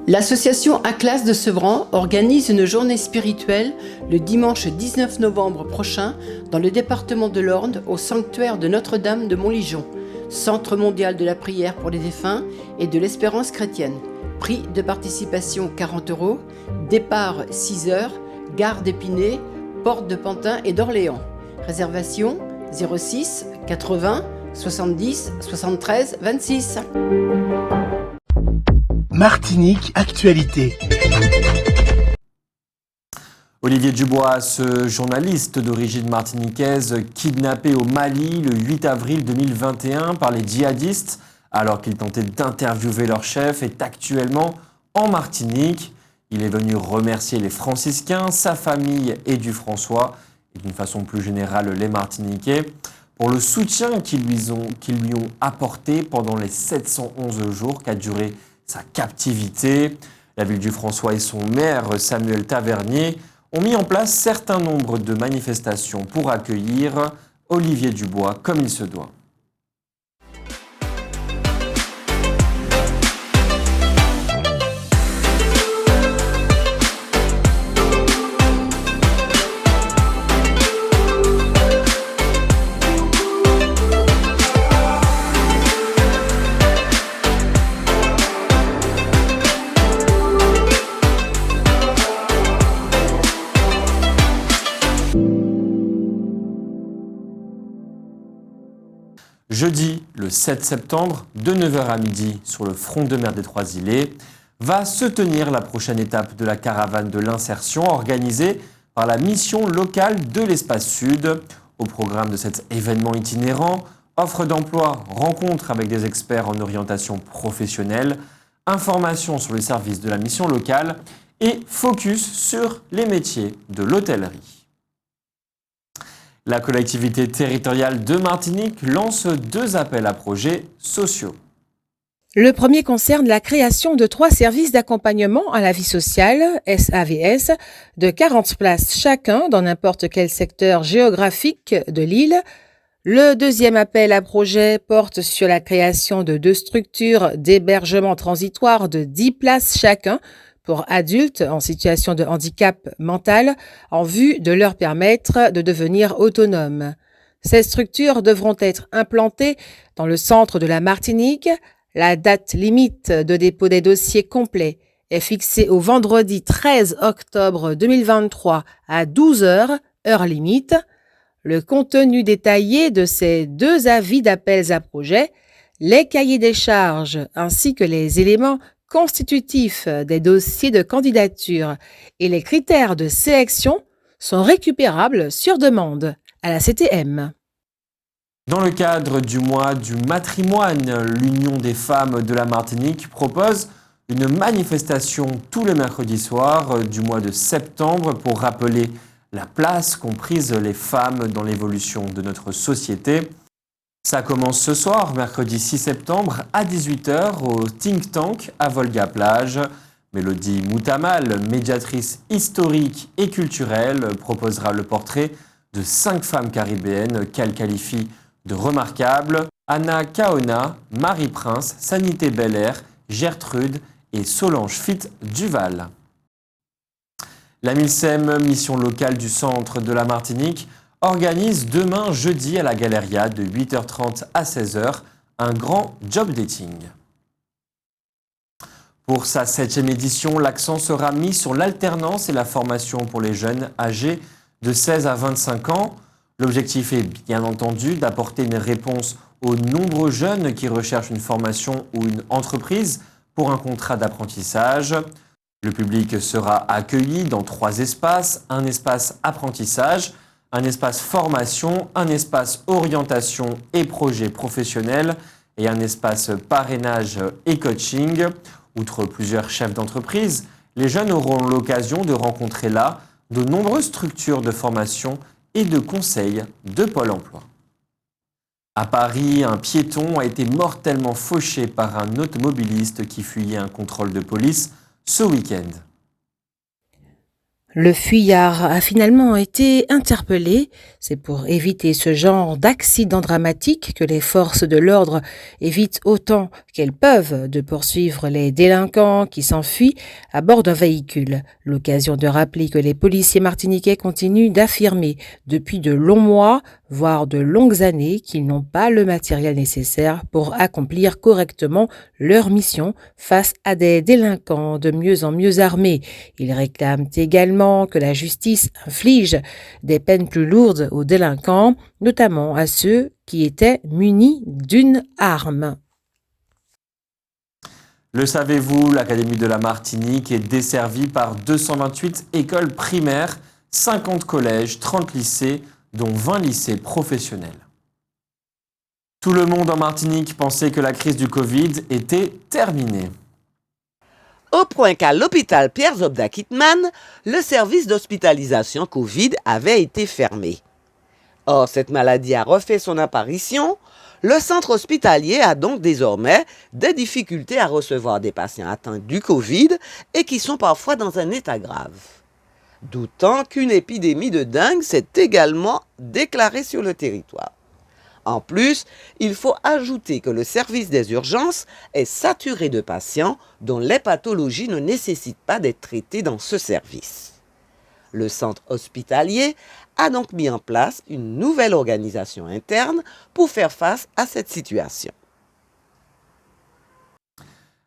L'association Aclas de Sevran organise une journée spirituelle le dimanche 19 novembre prochain dans le département de l'Orne au sanctuaire de Notre-Dame de Montligeon, Centre mondial de la prière pour les défunts et de l'espérance chrétienne. Prix de participation 40 €, départ 6 h, gare d'Épinay, porte de Pantin et d'Orléans. Réservation 06 80 70 73 26. Martinique Actualité. Olivier Dubois, ce journaliste d'origine martiniquaise kidnappé au Mali le 8 avril 2021 par les djihadistes alors qu'il tentait d'interviewer leur chef, est actuellement en Martinique. Il est venu remercier les franciscains, sa famille et du François, et d'une façon plus générale les Martiniquais, pour le soutien qu'ils lui ont apporté pendant les 711 jours qu'a duré sa captivité. La ville du François et son maire, Samuel Tavernier, ont mis en place certain nombre de manifestations pour accueillir Olivier Dubois comme il se doit. Jeudi, le 7 septembre, de 9 h à midi, sur le front de mer des Trois-Îlets, va se tenir la prochaine étape de la caravane de l'insertion organisée par la mission locale de l'Espace Sud. Au programme de cet événement itinérant, offre d'emploi, rencontres avec des experts en orientation professionnelle, informations sur les services de la mission locale et focus sur les métiers de l'hôtellerie. La collectivité territoriale de Martinique lance 2 appels à projets sociaux. Le premier concerne la création de 3 services d'accompagnement à la vie sociale, SAVS, de 40 places chacun dans n'importe quel secteur géographique de l'île. Le deuxième appel à projet porte sur la création de 2 structures d'hébergement transitoire de 10 places chacun pour adultes en situation de handicap mental en vue de leur permettre de devenir autonomes. Ces structures devront être implantées dans le centre de la Martinique. La date limite de dépôt des dossiers complets est fixée au vendredi 13 octobre 2023 à 12 h, heure limite. Le contenu détaillé de ces 2 avis d'appels à projets, les cahiers des charges ainsi que les éléments constitutifs des dossiers de candidature et les critères de sélection sont récupérables sur demande à la CTM. Dans le cadre du mois du matrimoine, l'Union des femmes de la Martinique propose une manifestation tous les mercredis soirs du mois de septembre pour rappeler la place qu'ont prise les femmes dans l'évolution de notre société. Ça commence ce soir, mercredi 6 septembre, à 18 h au Think Tank à Volga-Plage. Mélodie Moutamal, médiatrice historique et culturelle, proposera le portrait de 5 femmes caribéennes qu'elle qualifie de remarquables: Anna Kaona, Marie Prince, Sanité Belair, Gertrude et Solange Fitt Duval. La MILSEM, mission locale du centre de la Martinique, organise demain jeudi à la Galeria de 8 h 30 à 16 h un grand job dating. Pour sa 7e édition, l'accent sera mis sur l'alternance et la formation pour les jeunes âgés de 16 à 25 ans. L'objectif est bien entendu d'apporter une réponse aux nombreux jeunes qui recherchent une formation ou une entreprise pour un contrat d'apprentissage. Le public sera accueilli dans 3 espaces: un espace apprentissage, un espace formation, un espace orientation et projet professionnel et un espace parrainage et coaching. Outre plusieurs chefs d'entreprise, les jeunes auront l'occasion de rencontrer là de nombreuses structures de formation et de conseil de Pôle emploi. À Paris, un piéton a été mortellement fauché par un automobiliste qui fuyait un contrôle de police ce week-end. Le fuyard a finalement été interpellé. C'est pour éviter ce genre d'accident dramatique que les forces de l'ordre évitent autant qu'elles peuvent de poursuivre les délinquants qui s'enfuient à bord d'un véhicule. L'occasion de rappeler que les policiers martiniquais continuent d'affirmer depuis de longs mois, voire de longues années, qu'ils n'ont pas le matériel nécessaire pour accomplir correctement leur mission face à des délinquants de mieux en mieux armés. Ils réclament également que la justice inflige des peines plus lourdes aux délinquants, notamment à ceux qui étaient munis d'une arme. Le savez-vous, l'Académie de la Martinique est desservie par 228 écoles primaires, 50 collèges, 30 lycées, dont 20 lycées professionnels. Tout le monde en Martinique pensait que la crise du Covid était terminée. Au point qu'à l'hôpital Pierre Zobda Kitman, le service d'hospitalisation Covid avait été fermé. Or, cette maladie a refait son apparition. Le centre hospitalier a donc désormais des difficultés à recevoir des patients atteints du Covid et qui sont parfois dans un état grave. D'autant qu'une épidémie de dengue s'est également déclarée sur le territoire. En plus, il faut ajouter que le service des urgences est saturé de patients dont les pathologies ne nécessitent pas d'être traitées dans ce service. Le centre hospitalier a donc mis en place une nouvelle organisation interne pour faire face à cette situation.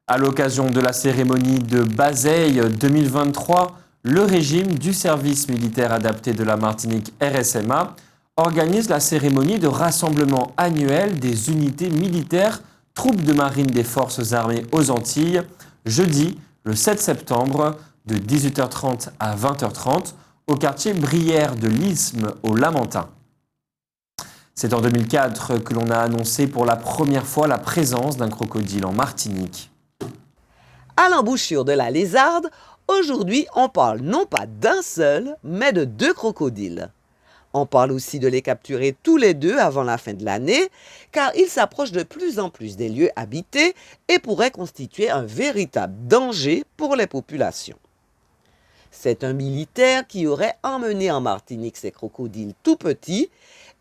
À l'occasion de la cérémonie de Bazeille 2023, le régime du service militaire adapté de la Martinique RSMA organise la cérémonie de rassemblement annuel des unités militaires troupes de marine des forces armées aux Antilles, jeudi le 7 septembre de 18h30 à 20h30 au quartier Brière de l'Isthme au Lamentin. C'est en 2004 que l'on a annoncé pour la première fois la présence d'un crocodile en Martinique. À l'embouchure de la Lézarde, aujourd'hui on parle non pas d'un seul, mais de 2 crocodiles. On parle aussi de les capturer tous les 2 avant la fin de l'année, car ils s'approchent de plus en plus des lieux habités et pourraient constituer un véritable danger pour les populations. C'est un militaire qui aurait emmené en Martinique ces crocodiles tout petits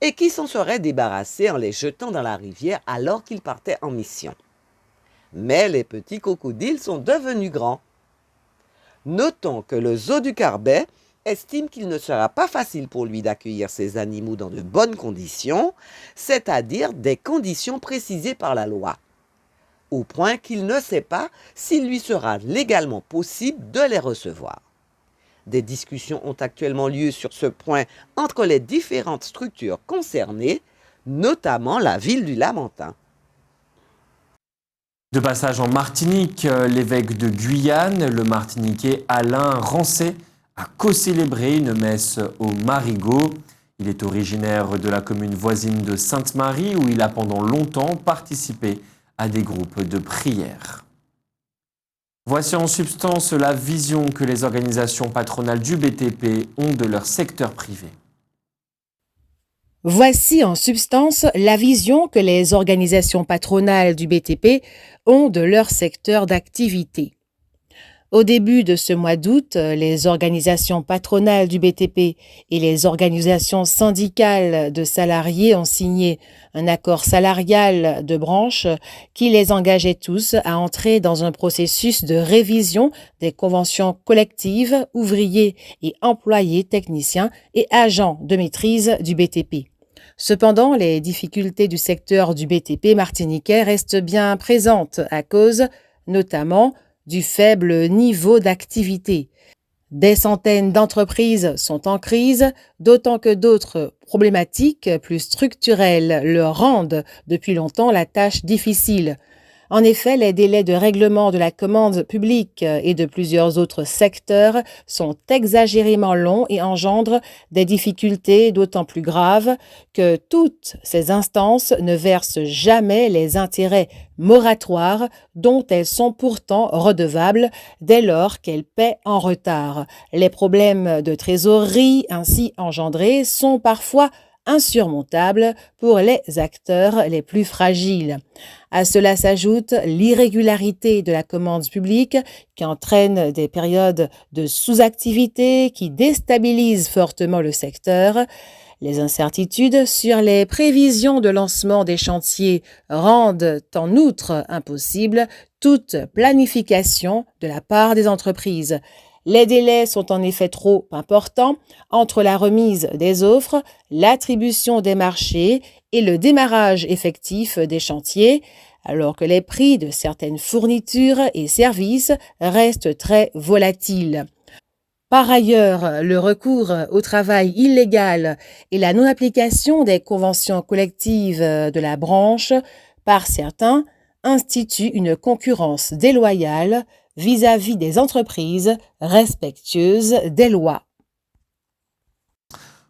et qui s'en serait débarrassé en les jetant dans la rivière alors qu'il partait en mission. Mais les petits crocodiles sont devenus grands. Notons que le zoo du Carbet estime qu'il ne sera pas facile pour lui d'accueillir ces animaux dans de bonnes conditions, c'est-à-dire des conditions précisées par la loi, au point qu'il ne sait pas s'il lui sera légalement possible de les recevoir. Des discussions ont actuellement lieu sur ce point entre les différentes structures concernées, notamment la ville du Lamentin. De passage en Martinique, l'évêque de Guyane, le martiniquais Alain Rancet, a co-célébré une messe au Marigot. Il est originaire de la commune voisine de Sainte-Marie où il a pendant longtemps participé à des groupes de prière. Voici en substance la vision que les organisations patronales du BTP ont de leur secteur privé. Voici en substance la vision que les organisations patronales du BTP ont de leur secteur d'activité. Au début de ce mois d'août, les organisations patronales du BTP et les organisations syndicales de salariés ont signé un accord salarial de branche qui les engageait tous à entrer dans un processus de révision des conventions collectives ouvriers et employés techniciens et agents de maîtrise du BTP. Cependant, les difficultés du secteur du BTP martiniquais restent bien présentes à cause, notamment, du faible niveau d'activité. Des centaines d'entreprises sont en crise, d'autant que d'autres problématiques plus structurelles leur rendent depuis longtemps la tâche difficile. En effet, les délais de règlement de la commande publique et de plusieurs autres secteurs sont exagérément longs et engendrent des difficultés d'autant plus graves que toutes ces instances ne versent jamais les intérêts moratoires dont elles sont pourtant redevables dès lors qu'elles paient en retard. Les problèmes de trésorerie ainsi engendrés sont parfois insurmontable pour les acteurs les plus fragiles. À cela s'ajoute l'irrégularité de la commande publique qui entraîne des périodes de sous-activité qui déstabilisent fortement le secteur. Les incertitudes sur les prévisions de lancement des chantiers rendent en outre impossible toute planification de la part des entreprises. Les délais sont en effet trop importants entre la remise des offres, l'attribution des marchés et le démarrage effectif des chantiers, alors que les prix de certaines fournitures et services restent très volatiles. Par ailleurs, le recours au travail illégal et la non-application des conventions collectives de la branche par certains instituent une concurrence déloyale vis-à-vis des entreprises respectueuses des lois.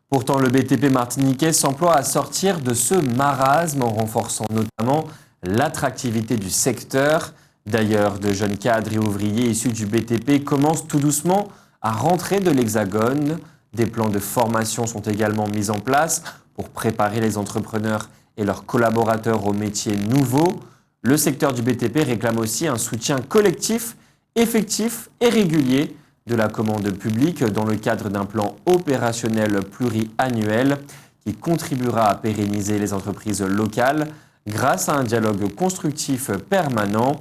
Pourtant, le BTP martiniquais s'emploie à sortir de ce marasme en renforçant notamment l'attractivité du secteur. D'ailleurs, de jeunes cadres et ouvriers issus du BTP commencent tout doucement à rentrer de l'Hexagone. Des plans de formation sont également mis en place pour préparer les entrepreneurs et leurs collaborateurs aux métiers nouveaux. Le secteur du BTP réclame aussi un soutien collectif, effectif et régulier de la commande publique dans le cadre d'un plan opérationnel pluriannuel qui contribuera à pérenniser les entreprises locales grâce à un dialogue constructif permanent.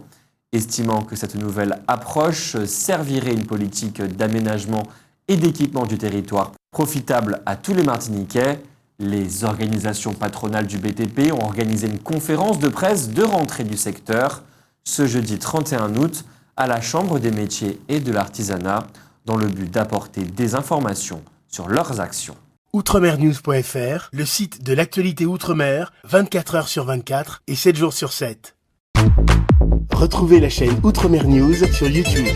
Estimant que cette nouvelle approche servirait une politique d'aménagement et d'équipement du territoire profitable à tous les Martiniquais, les organisations patronales du BTP ont organisé une conférence de presse de rentrée du secteur ce jeudi 31 août à la Chambre des métiers et de l'artisanat dans le but d'apporter des informations sur leurs actions. Outremernews.fr, le site de l'actualité Outre-mer, 24 heures sur 24 et 7 jours sur 7. Retrouvez la chaîne Outremer News sur YouTube.